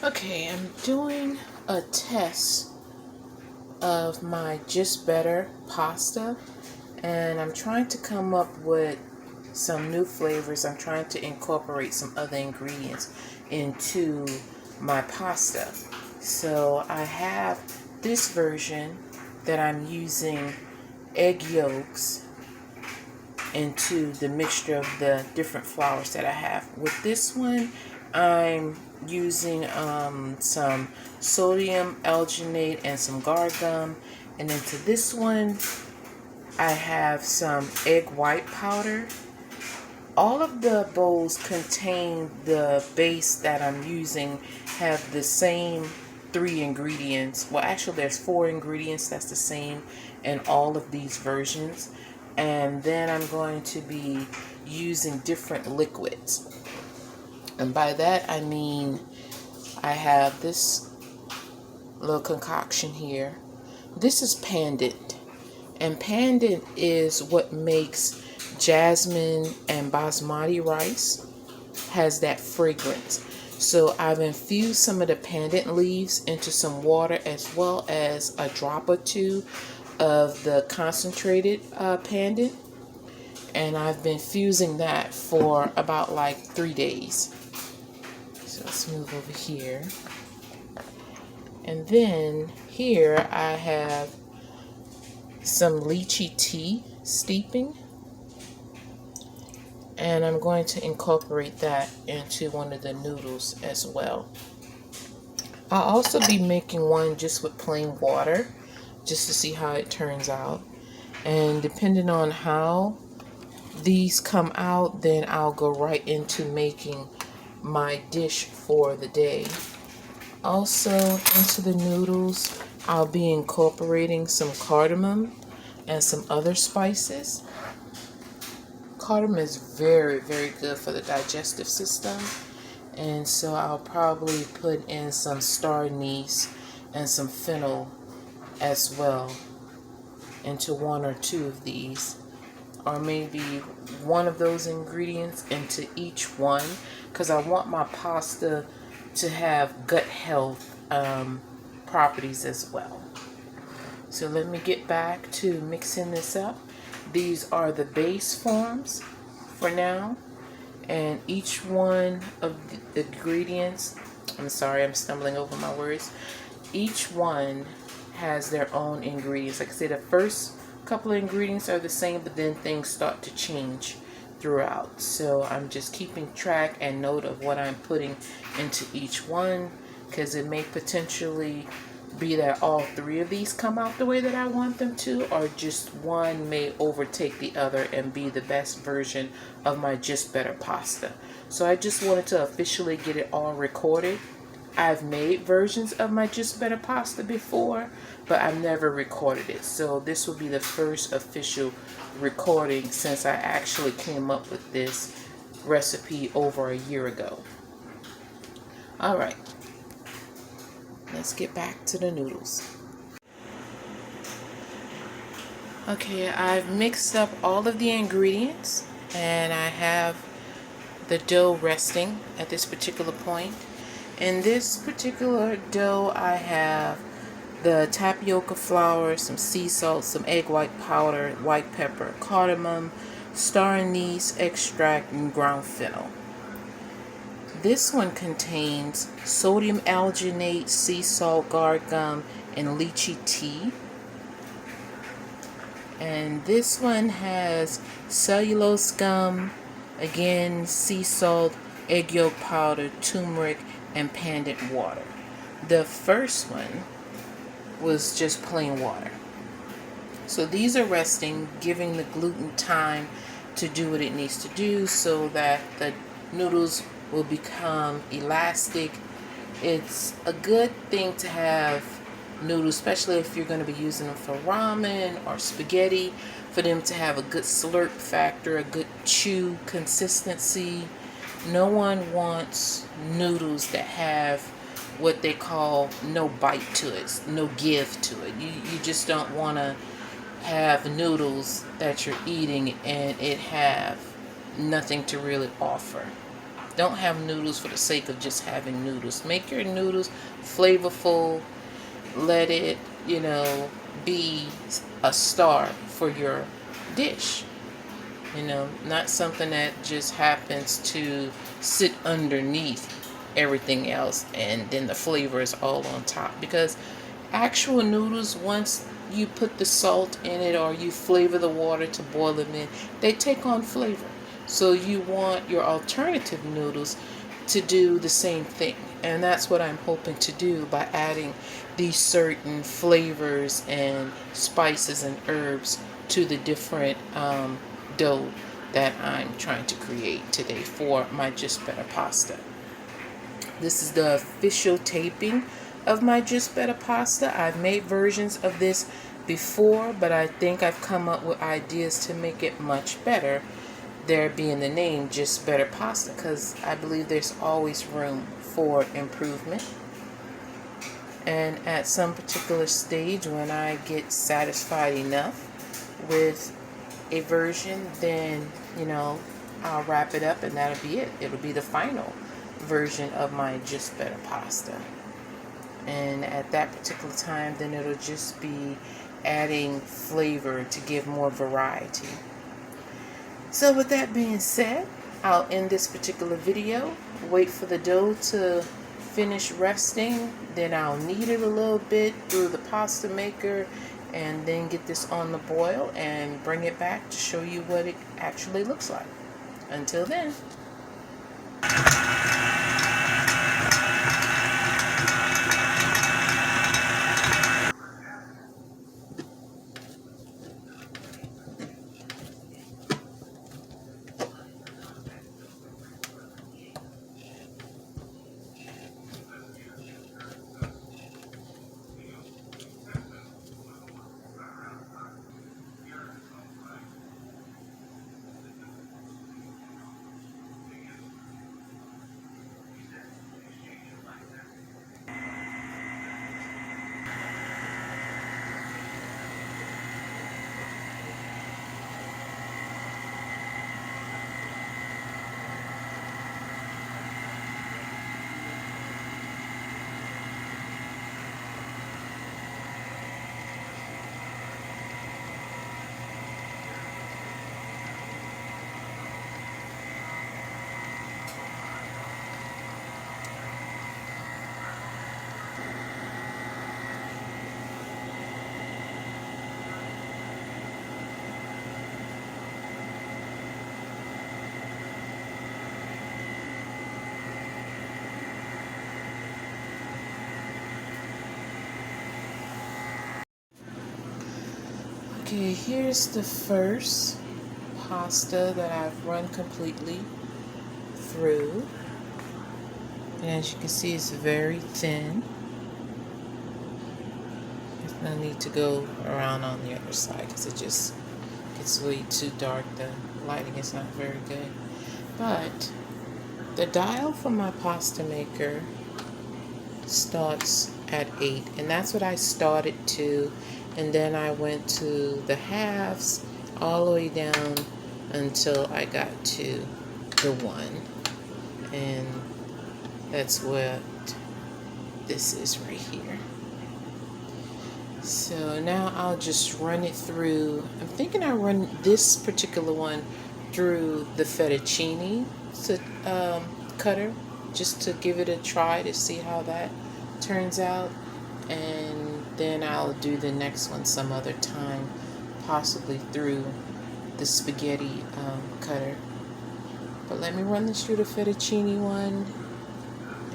Okay, I'm doing a test of my Just Better pasta, and I'm trying to come up with some new flavors. I'm trying to incorporate some other ingredients into my pasta. So I have this version that I'm using egg yolks into the mixture of the different flours that I have. With this one, I'm using some sodium alginate and some guar gum, and into this one I have some egg white powder. All of the bowls contain the base that I'm using, have the same 3 ingredients. Well, actually there's 4 ingredients that's the same in all of these versions. And then I'm going to be using different liquids. And by that I mean I have this little concoction here. This is Pandan. And Pandan is what makes jasmine and basmati rice, has that fragrance. So I've infused some of the pandan leaves into some water, as well as a drop or two of the concentrated pandan, and I've been fusing that for about like 3 days. So let's move over here. And then here I have some lychee tea steeping, and I'm going to incorporate that into one of the noodles as well. I'll also be making one just with plain water, just to see how it turns out. And depending on how these come out, then I'll go right into making my dish for the day. Also, into the noodles, I'll be incorporating some cardamom and some other spices. Cardamom is very, very good for the digestive system, and so I'll probably put in some star anise and some fennel as well into 1 or 2 of these, or maybe one of those ingredients into each one, because I want my pasta to have gut health properties as well. So let me get back to mixing this up. These are the base forms for now, and each one of the ingredients, I'm sorry, I'm stumbling over my words, each one has their own ingredients. Like I said, the first couple of ingredients are the same, but then things start to change throughout. So I'm just keeping track and note of what I'm putting into each one, because it may potentially be that all 3 of these come out the way that I want them to, or just one may overtake the other and be the best version of my Just Better pasta. So I just wanted to officially get it all recorded. I've made versions of my Just Better pasta before, but I've never recorded it. So this will be the first official recording since I actually came up with this recipe over a year ago. Alright, let's get back to the noodles. Okay, I've mixed up all of the ingredients, and I have the dough resting at this particular point. In this particular dough, I have the tapioca flour, some sea salt, some egg white powder, white pepper, cardamom, star anise extract, and ground fennel. This one contains sodium alginate, sea salt, guar gum, and lychee tea. And this one has cellulose gum, again, sea salt, egg yolk powder, turmeric, and pandan water. The first one was just plain water. So these are resting, giving the gluten time to do what it needs to do so that the noodles will become elastic. It's a good thing to have noodles, especially if you're going to be using them for ramen or spaghetti, for them to have a good slurp factor, a good chew consistency. No one wants noodles that have what they call no bite to it, no give to it. You just don't want to have noodles that you're eating and it have nothing to really offer. Don't have noodles for the sake of just having noodles. Make your noodles flavorful. Let it, be a star for your dish. Not something that just happens to sit underneath everything else and then the flavor is all on top. Because actual noodles, once you put the salt in it or you flavor the water to boil them in, they take on flavor. So you want your alternative noodles to do the same thing. And that's what I'm hoping to do by adding these certain flavors and spices and herbs to the different dough that I'm trying to create today for my Just Better Pasta. This is the official taping of my Just Better Pasta. I've made versions of this before, but I think I've come up with ideas to make it much better, there being the name Just Better Pasta, because I believe there's always room for improvement. And at some particular stage, when I get satisfied enough with a version, then I'll wrap it up and that'll be it. It'll be the final version of my Just Better Pasta. And at that particular time, then it'll just be adding flavor to give more variety. So with that being said, I'll end this particular video, wait for the dough to finish resting, then I'll knead it a little bit through the pasta maker, and then get this on the boil and bring it back to show you what it actually looks like. Until then. Okay, here's the first pasta that I've run completely through. And as you can see, it's very thin. There's no need to go around on the other side because it just gets way too dark. The lighting is not very good. But the dial for my pasta maker starts at 8, and that's what I started to, and then I went to the halves all the way down until I got to the 1, and that's what this is right here. So now I'll just run it through. I'm thinking I run this particular one through the fettuccine cutter, just to give it a try to see how that turns out, and then I'll do the next one some other time, possibly through the spaghetti cutter. But let me run this through the fettuccine one,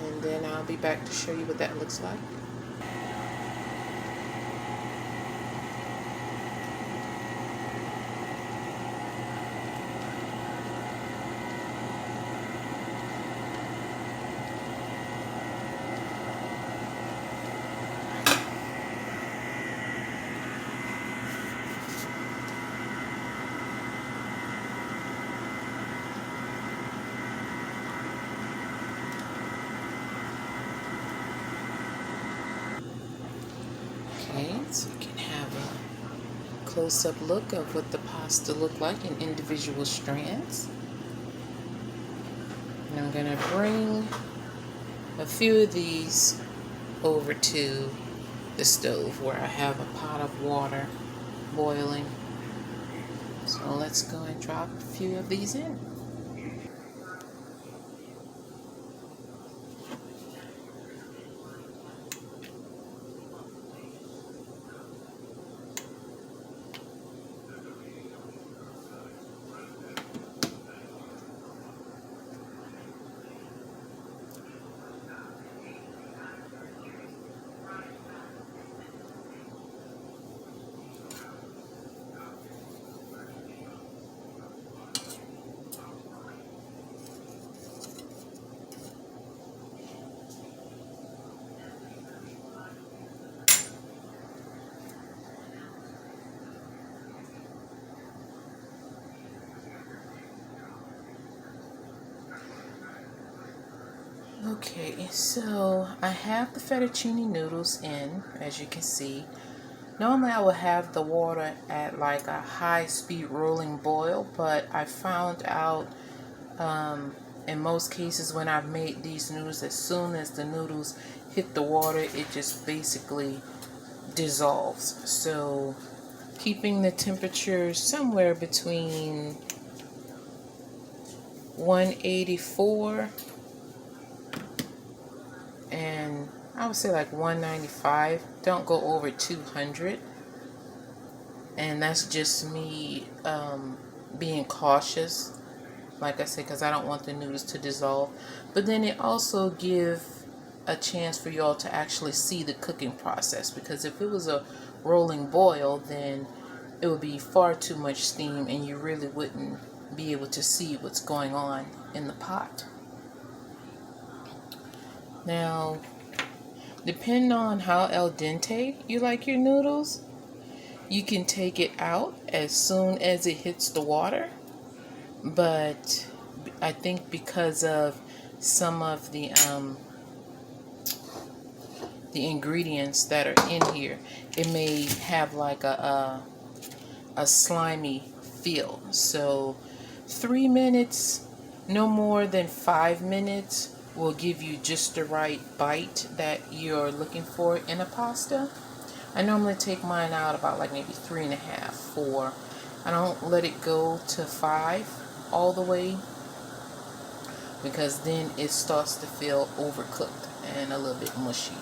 and then I'll be back to show you what that looks like. Okay, so you can have a close-up look of what the pasta looked like in individual strands. And I'm going to bring a few of these over to the stove where I have a pot of water boiling. So let's go and drop a few of these in. Okay, so I have the fettuccine noodles in, as you can see. Normally I would have the water at like a high speed rolling boil, but I found out in most cases when I've made these noodles, as soon as the noodles hit the water, it just basically dissolves. So keeping the temperature somewhere between 184 and I would say like 195. Don't go over 200. And that's just me being cautious, like I said, because I don't want the noodles to dissolve. But then it also gives a chance for y'all to actually see the cooking process, because if it was a rolling boil, then it would be far too much steam and you really wouldn't be able to see what's going on in the pot. Now, depending on how al dente you like your noodles, you can take it out as soon as it hits the water. But I think because of some of the ingredients that are in here, it may have like a slimy feel. So 3 minutes, no more than 5 minutes, will give you just the right bite that you're looking for in a pasta. I normally take mine out about like maybe 3.5, 4. I don't let it go to 5 all the way, because then it starts to feel overcooked and a little bit mushy.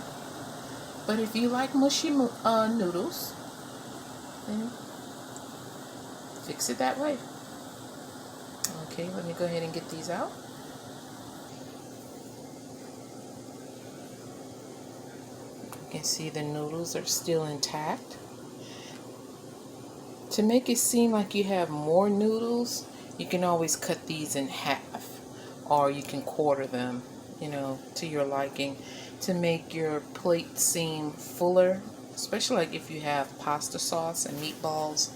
But if you like mushy noodles, then fix it that way. Okay, let me go ahead and get these out. You can see the noodles are still intact. To make it seem like you have more noodles, you can always cut these in half, or you can quarter them, to your liking, to make your plate seem fuller, especially like if you have pasta sauce and meatballs.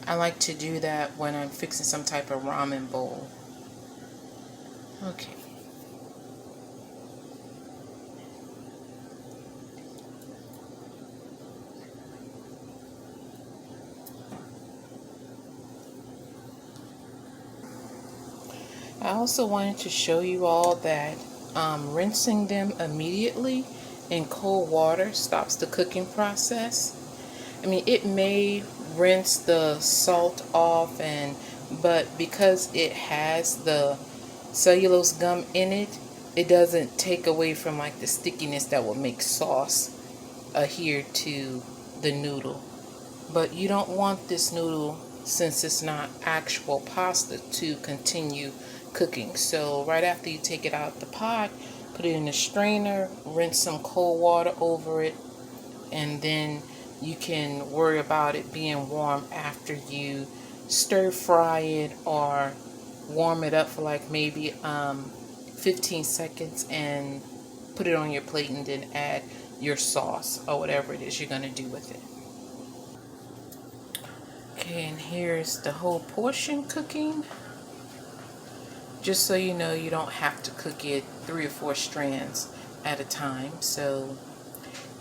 I like to do that when I'm fixing some type of ramen bowl. Okay. I also wanted to show you all that rinsing them immediately in cold water stops the cooking process. I mean, it may rinse the salt off, but because it has the cellulose gum in it, it doesn't take away from like the stickiness that will make sauce adhere to the noodle. But you don't want this noodle, since it's not actual pasta, to continue cooking. So right after you take it out the pot, put it in a strainer, rinse some cold water over it, and then you can worry about it being warm after you stir fry it or warm it up for like maybe 15 seconds and put it on your plate, and then add your sauce or whatever it is you're going to do with it. Okay, and here's the whole portion cooking. Just so you know, you don't have to cook it 3 or 4 strands at a time. So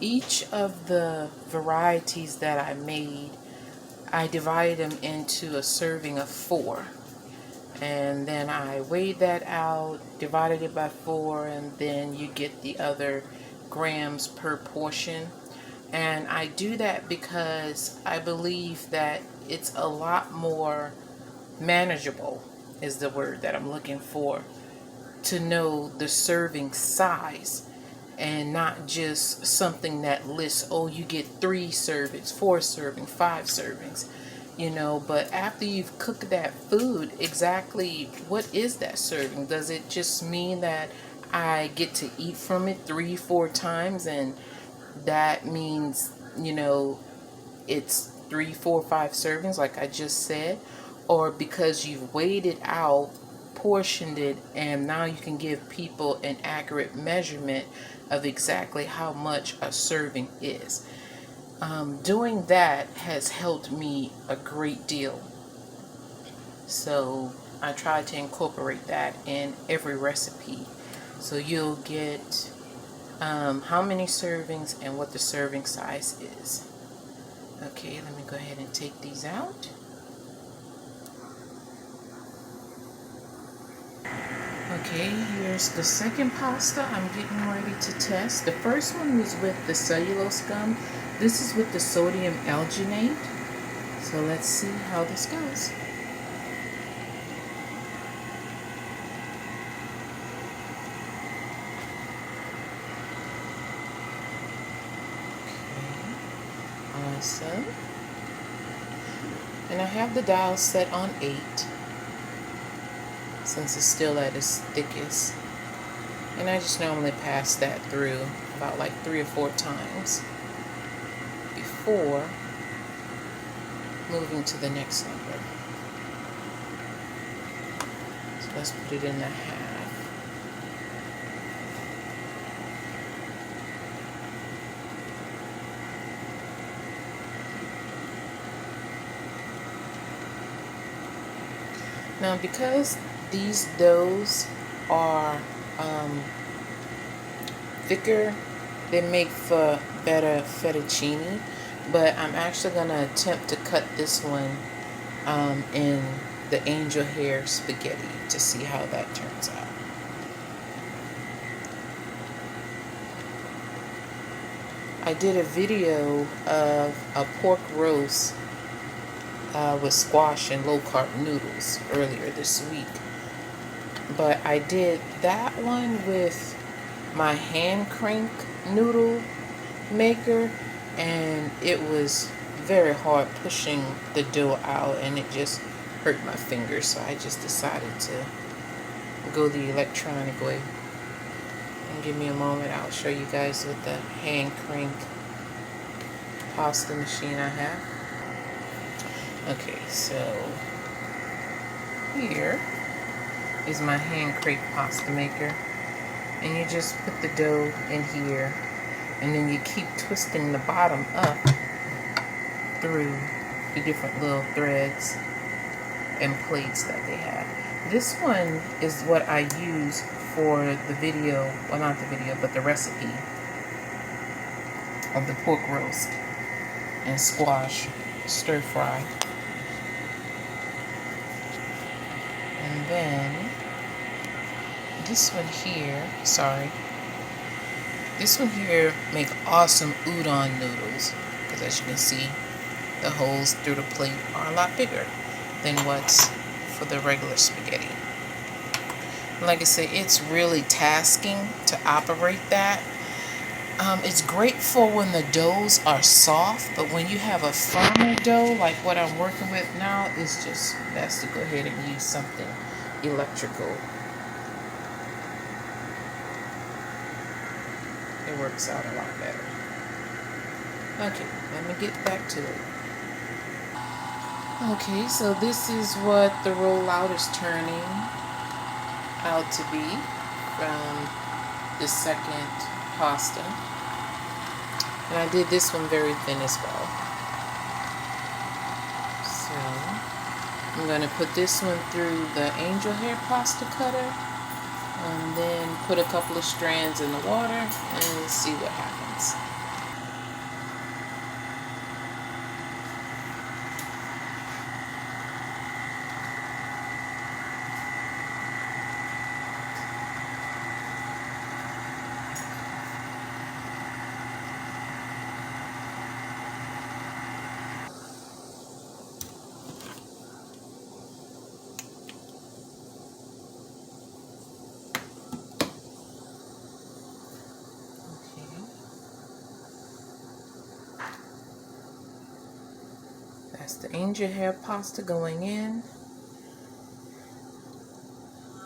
each of the varieties that I made, I divided them into a serving of 4. and then I weighed that out, divided it by 4, and then you get the other grams per portion. And I do that because I believe that it's a lot more manageable, is the word that I'm looking for, to know the serving size, and not just something that lists, oh, you get 3 servings, 4 servings, 5 servings, but after you've cooked that food, exactly what is that serving? Does it just mean that I get to eat from it 3-4 times, and that means, it's 3, 4, 5 servings like I just said? Or because you've weighed it out, portioned it, and now you can give people an accurate measurement of exactly how much a serving is. Doing that has helped me a great deal. So I try to incorporate that in every recipe. So you'll get how many servings and what the serving size is. Okay, let me go ahead and take these out. Okay, here's the second pasta I'm getting ready to test. The first one was with the cellulose gum. This is with the sodium alginate. So let's see how this goes. Okay, awesome. And I have the dial set on 8. Since it's still at its thickest. And I just normally pass that through about like 3 or 4 times before moving to the next number. So let's put it in the half. Now, because these doughs are thicker, they make for better fettuccine, but I'm actually going to attempt to cut this one in the angel hair spaghetti to see how that turns out. I did a video of a pork roast with squash and low-carb noodles earlier this week. But I did that one with my hand crank noodle maker, and it was very hard pushing the dough out, and it just hurt my fingers, so I just decided to go the electronic way. And give me a moment, I'll show you guys with the hand crank pasta machine I have. Okay, so here is my hand crank pasta maker, and you just put the dough in here, and then you keep twisting the bottom up through the different little threads and plates that they have. This one is what I use for the video, well, not the video, but the recipe of the pork roast and squash stir fry. And then this one here, this one here make awesome udon noodles, because as you can see, the holes through the plate are a lot bigger than what's for the regular spaghetti. Like I say, it's really tasking to operate that. It's great for when the doughs are soft, but when you have a firmer dough like what I'm working with now, it's just best to go ahead and use something electrical. It works out a lot better. Okay, let me get back to it. Okay, so this is what the rollout is turning out to be from the second pasta. And I did this one very thin as well. So I'm going to put this one through the angel hair pasta cutter, and then put a couple of strands in the water and see what happens. That's the angel hair pasta going in.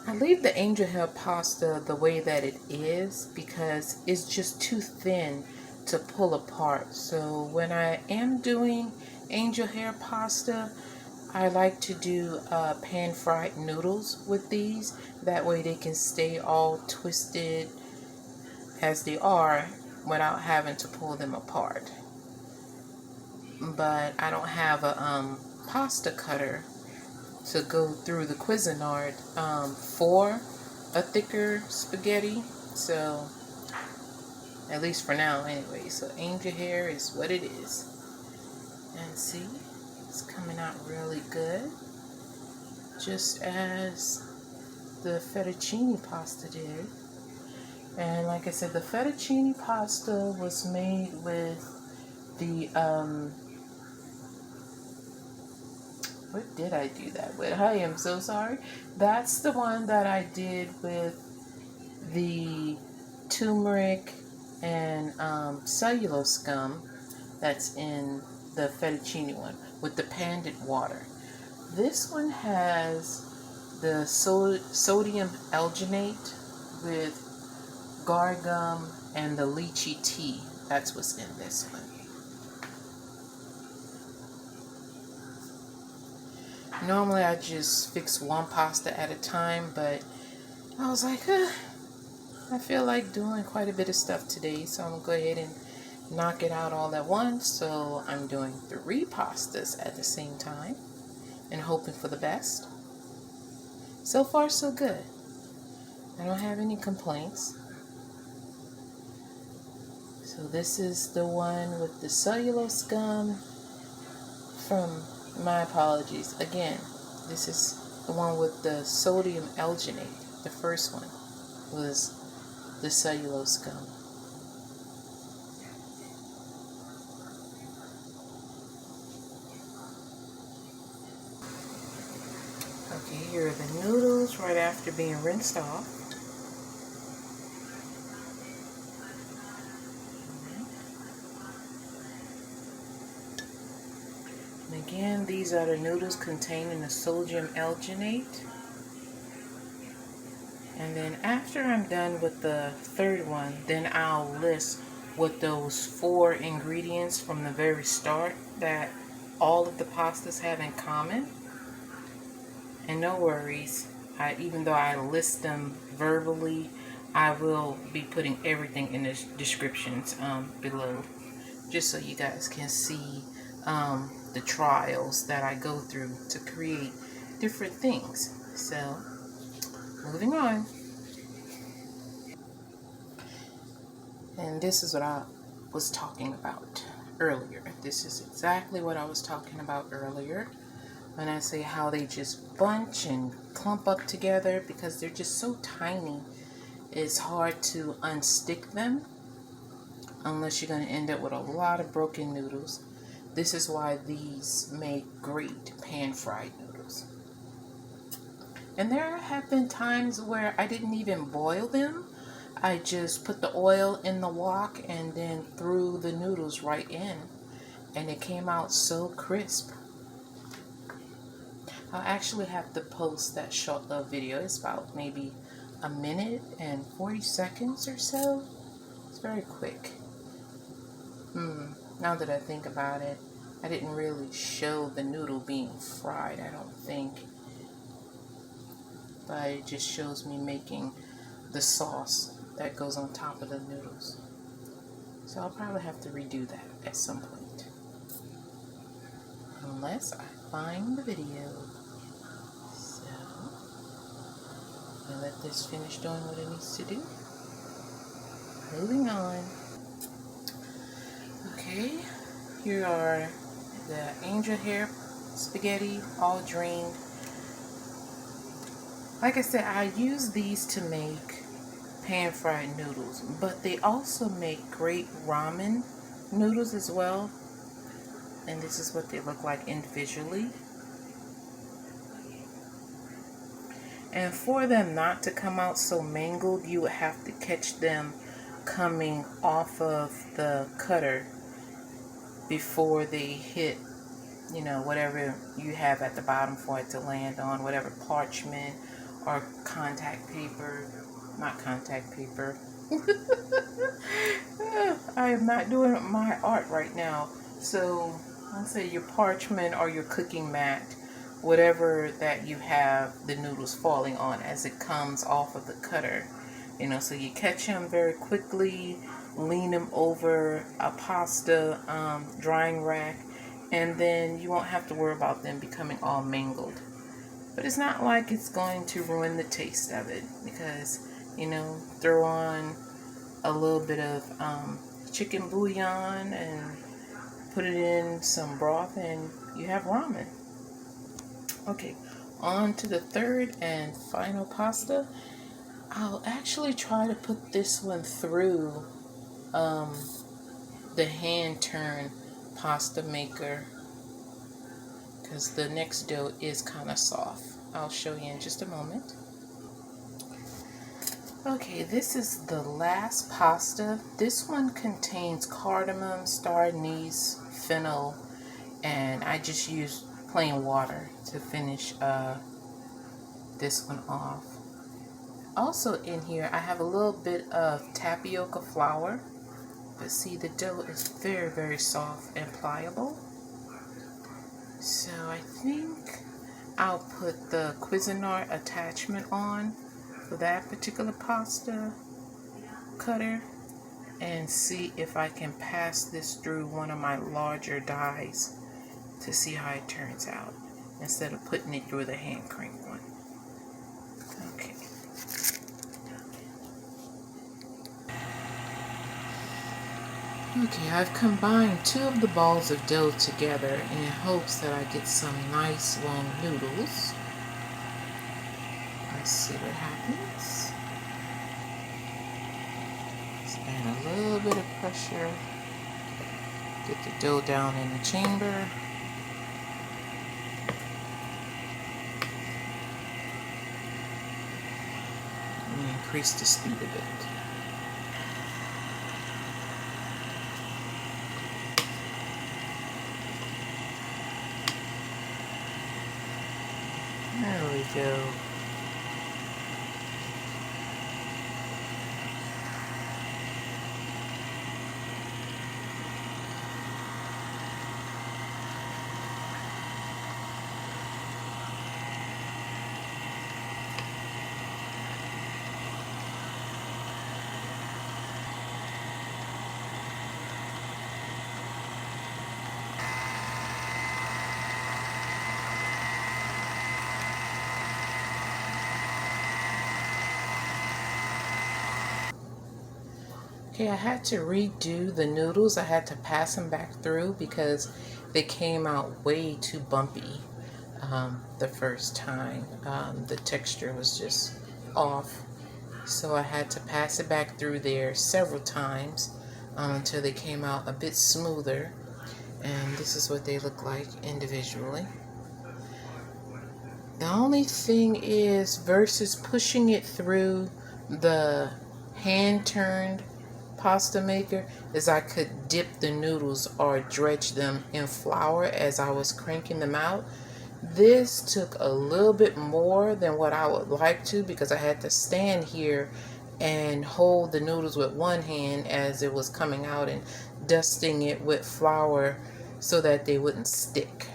I leave the angel hair pasta the way that it is because it's just too thin to pull apart. So when I am doing angel hair pasta, I like to do pan-fried noodles with these. That way they can stay all twisted as they are without having to pull them apart. But I don't have a pasta cutter to go through the Cuisinart for a thicker spaghetti, so at least for now anyway. So angel hair is what it is, and see, it's coming out really good, just as the fettuccine pasta did. And like I said, the fettuccine pasta was made with the what did I do that with? I am so sorry. That's the one that I did with the turmeric and cellulose scum that's in the fettuccine one with the Pandan water. This one has the sodium alginate with gargum and the lychee tea. That's what's in this one. Normally I just fix one pasta at a time, but I was like, I feel like doing quite a bit of stuff today, so I'm going to go ahead and knock it out all at once. So I'm doing 3 pastas at the same time and hoping for the best. So far, so good. I don't have any complaints. So this is the one with the cellulose gum from, my apologies, again, this is the one with the sodium alginate. The first one was the cellulose gum. Okay, here are the noodles right after being rinsed off. And again, these are the noodles containing the sodium alginate. And then after I'm done with the third one, then I'll list what those 4 ingredients from the very start that all of the pastas have in common. And no worries, even though I list them verbally, I will be putting everything in the descriptions below, just so you guys can see the trials that I go through to create different things. So, moving on. And this is what I was talking about earlier. This is exactly what I was talking about earlier when I say how they just bunch and clump up together because they're just so tiny. It's hard to unstick them unless you're going to end up with a lot of broken noodles. This is why these make great pan-fried noodles. And there have been times where I didn't even boil them. I just put the oil in the wok and then threw the noodles right in. And it came out so crisp. I'll actually have to post that short little video. It's about maybe a minute and 40 seconds or so. It's very quick. Now that I think about it, I didn't really show the noodle being fried, I don't think. But it just shows me making the sauce that goes on top of the noodles. So I'll probably have to redo that at some point. Unless I find the video. So, I'll let this finish doing what it needs to do. Moving on. Okay, here are the angel hair spaghetti, all drained. Like I said, I use these to make pan-fried noodles, but they also make great ramen noodles as well. And this is what they look like individually. And for them not to come out so mangled, you would have to catch them coming off of the cutter before they hit you know, whatever you have at the bottom for it to land on, whatever parchment or contact paper, not contact paper. I am not doing my art right now. So let's say your parchment or your cooking mat, whatever that you have the noodles falling on as it comes off of the cutter. You know, so you catch them very quickly, lean them over a pasta drying rack, and then you won't have to worry about them becoming all mangled. But it's not like it's going to ruin the taste of it, because, you know, throw on a little bit of chicken bouillon and put it in some broth and you have ramen. Okay, on to the third and final pasta. I'll actually try to put this one through the hand turn pasta maker, because the next dough is kind of soft. I'll show you in just a moment. Okay, this is the last pasta. This one contains cardamom, star anise, fennel, and I just used plain water to finish this one off. Also in here, I have a little bit of tapioca flour, but see, the dough is very, very soft and pliable. So I think I'll put the Cuisinart attachment on for that particular pasta cutter and see if I can pass this through one of my larger dies to see how it turns out, instead of putting it through the hand crank one. Okay. Okay, I've combined two of the balls of dough together in hopes that I get some nice long noodles. Let's see what happens. Let's add a little bit of pressure. Get the dough down in the chamber. And increase the speed a bit. There we go. Okay, I had to redo the noodles. I had to pass them back through because they came out way too bumpy the first time. The texture was just off. So I had to pass it back through there several times until they came out a bit smoother. And this is what they look like individually. The only thing is, versus pushing it through the hand-turned pasta maker, is I could dip the noodles or dredge them in flour as I was cranking them out. This took a little bit more than what I would like to, because I had to stand here and hold the noodles with one hand as it was coming out and dusting it with flour so that they wouldn't stick.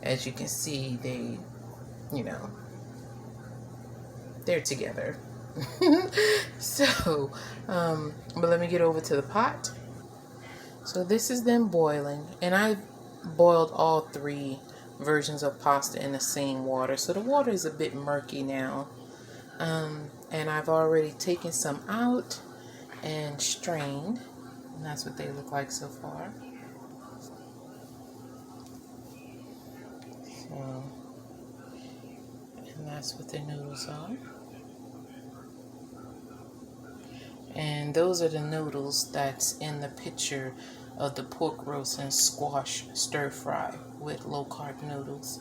As you can see, they, you know, they're together. So, but let me get over to the pot. So this is them boiling, and I boiled all three versions of pasta in the same water. So the water is a bit murky now. And I've already taken some out and strained. And that's what they look like so far. So, and that's what the noodles are. And those are the noodles that's in the picture of the pork roast and squash stir fry with low carb noodles.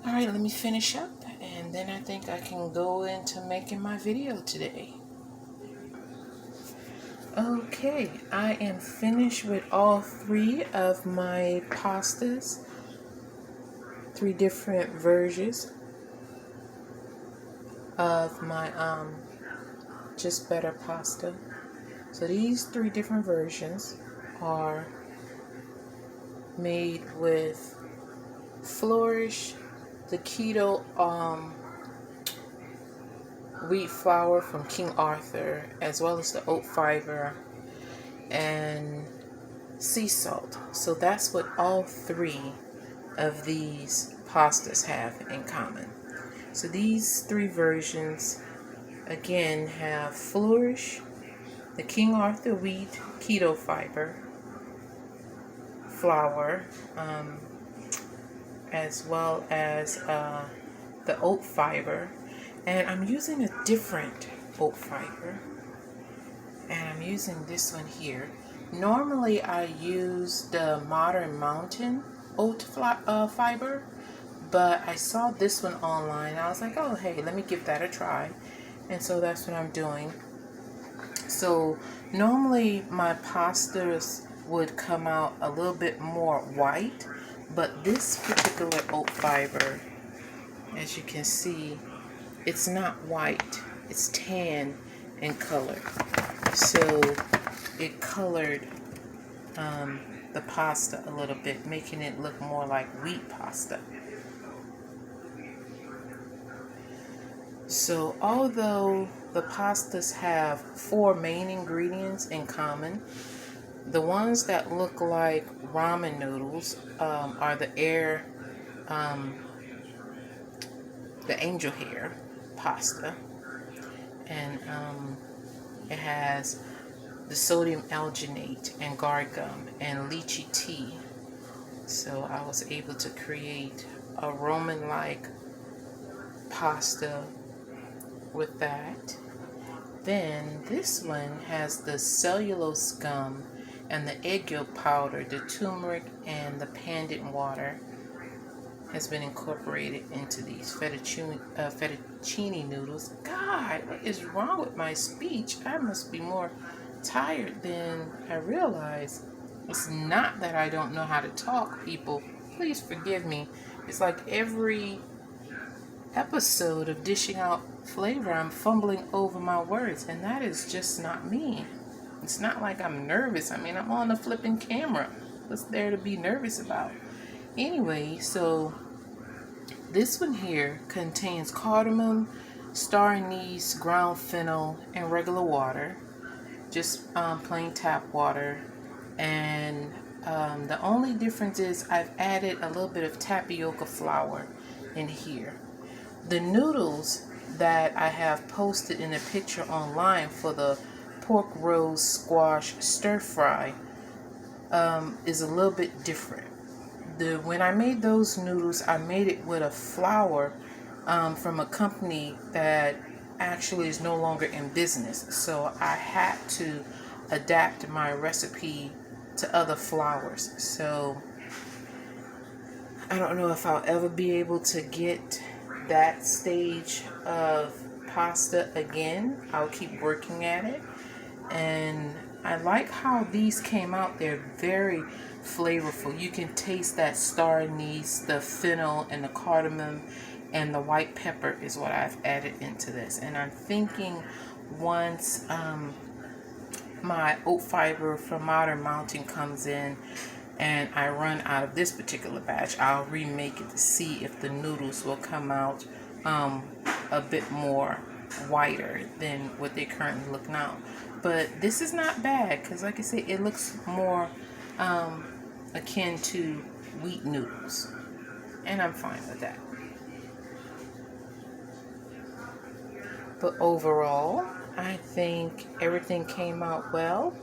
Alright, let me finish up, and then I think I can go into making my video today. Okay, I am finished with all three of my pastas, three different versions of my Just Better pasta. So these three different versions are made with Flourish, the Keto wheat flour from King Arthur, as well as the Oat Fiber and sea salt. So that's what all three of these pastas have in common. So these three versions again have Flourish, the King Arthur wheat keto fiber flour, as well as the oat fiber, and I'm using a different oat fiber, and I'm using this one here. Normally I use the Modern Mountain oat fiber, but I saw this one online. I was like, oh hey, let me give that a try, and so that's what I'm doing. So normally my pastas would come out a little bit more white, but this particular oat fiber, as you can see, it's not white, it's tan in color. So it colored the pasta a little bit, making it look more like wheat pasta. So although the pastas have four main ingredients in common, the ones that look like ramen noodles are the angel hair pasta, and it has the sodium alginate and gargum and lychee tea. So I was able to create a Roman-like pasta with that. Then this one has the cellulose gum and the egg yolk powder, the turmeric and the pandan water has been incorporated into these fettuccine noodles. God, what is wrong with my speech? I must be more tired than I realize. It's not that I don't know how to talk, people. Please forgive me. It's like every episode of Dishing Out Flavor, I'm fumbling over my words, and that is just not me. It's not like I'm nervous. I mean, I'm on the flipping camera. What's there to be nervous about? Anyway, so this one here contains cardamom, star anise, ground fennel, and regular water. Just plain tap water. And the only difference is I've added a little bit of tapioca flour in here. The noodles that I have posted in a picture online for the pork rose squash stir fry is a little bit different. When I made those noodles, I made it with a flour from a company that actually is no longer in business. So I had to adapt my recipe to other flours. So I don't know if I'll ever be able to get that stage of pasta again. I'll keep working at it. And I like how these came out. They're very flavorful. You can taste that star anise, the fennel, and the cardamom, and the white pepper is what I've added into this. And I'm thinking once my oat fiber from Modern Mountain comes in and I run out of this particular batch, I'll remake it to see if the noodles will come out a bit more whiter than what they currently look now. But this is not bad, because like I said, it looks more akin to wheat noodles, and I'm fine with that. But overall, I think everything came out well,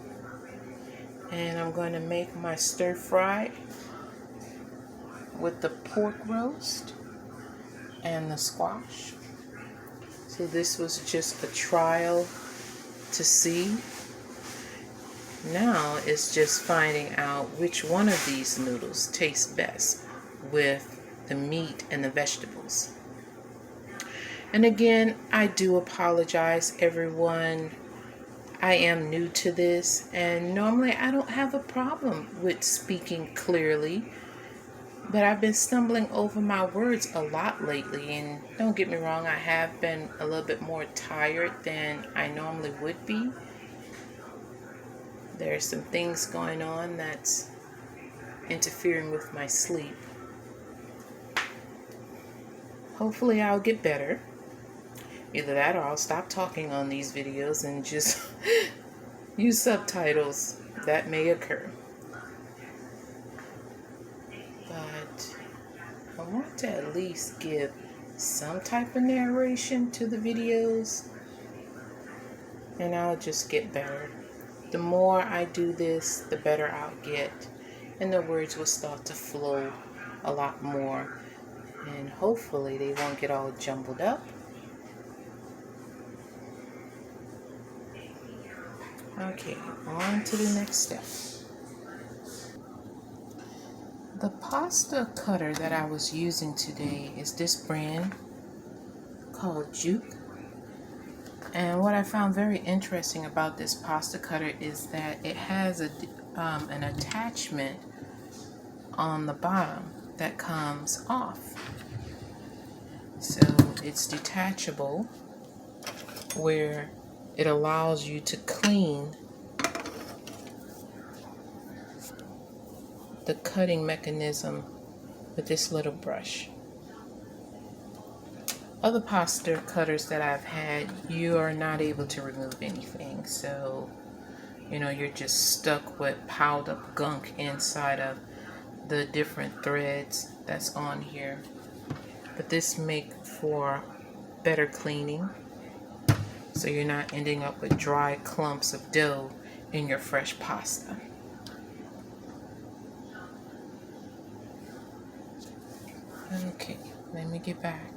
and I'm going to make my stir fry with the pork roast and the squash. So this was just a trial to see. Now it's just finding out which one of these noodles tastes best with the meat and the vegetables. And again, I do apologize, everyone. I am new to this, and normally I don't have a problem with speaking clearly, but I've been stumbling over my words a lot lately, and don't get me wrong, I have been a little bit more tired than I normally would be. There's some things going on that's interfering with my sleep. Hopefully I'll get better. Either that or I'll stop talking on these videos and just use subtitles. That may occur. But I want to at least give some type of narration to the videos, and I'll just get better. The more I do this, the better I'll get, and the words will start to flow a lot more, and hopefully they won't get all jumbled up. Okay, on to the next step. The pasta cutter that I was using today is this brand called Yolk. And what I found very interesting about this pasta cutter is that it has an attachment on the bottom that comes off. So it's detachable, where it allows you to clean the cutting mechanism with this little brush. Other pasta cutters that I've had, you are not able to remove anything, so you're just stuck with piled up gunk inside of the different threads that's on here. But this makes for better cleaning, so you're not ending up with dry clumps of dough in your fresh pasta. Okay, let me get back.